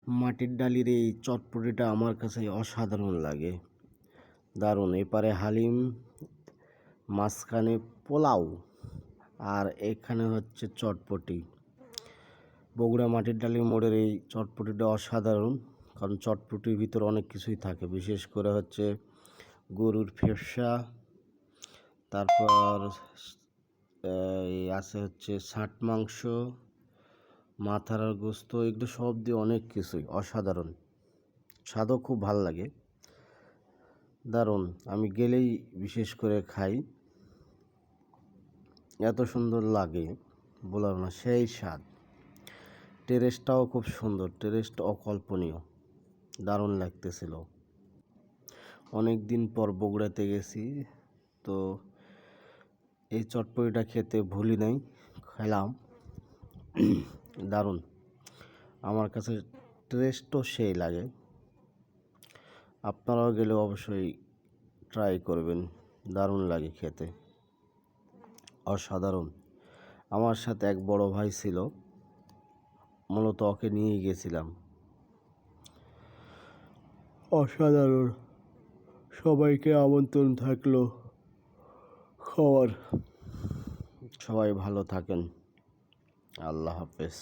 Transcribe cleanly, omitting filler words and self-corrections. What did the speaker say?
মাটির ডালির এই চটপটিটা আমার কাছে অসাধারণ লাগে, দারুণ। এপারে হালিম, মাঝখানে পোলাও, আর এখানে হচ্ছে চটপটি। বগুড়া মাটির ডালির মোড়ের এই চটপটিটা অসাধারণ, কারণ চটপটির ভিতরে অনেক কিছুই থাকে, বিশেষ করে হচ্ছে গরুর ফেফসা, তারপর আছে হচ্ছে ষাট মাংস, মাথার গোস্ত, এগুলো সব দিয়ে অনেক কিছুই অসাধারণ, স্বাদও খুব ভালো লাগে, দারুণ। আমি গেলেই বিশেষ করে খাই, এত সুন্দর লাগে বলার না, সেই স্বাদ। টেরেস্টটাও খুব সুন্দর, টেরেস্ট অকল্পনীয়, দারুণ লাগতেছিল। অনেক দিন পর বগুড়াতে গেছি, তো এই চটপটিটা খেতে ভুলি নাই, খেলাম, দারুণ। আমার কাছে টেস্টও সেই লাগে, আপনারাও গেলে অবশ্যই ট্রাই করবেন, দারুণ লাগে খেতে, অসাধারণ। আমার সাথে এক বড় ভাই ছিল, মূলত ওকে নিয়েই গেছিলাম, অসাধারণ। সবাইকে আমন্ত্রণ থাকলো খাওয়ার। সবাই ভালো থাকেন, আল্লাহ হাফেজ।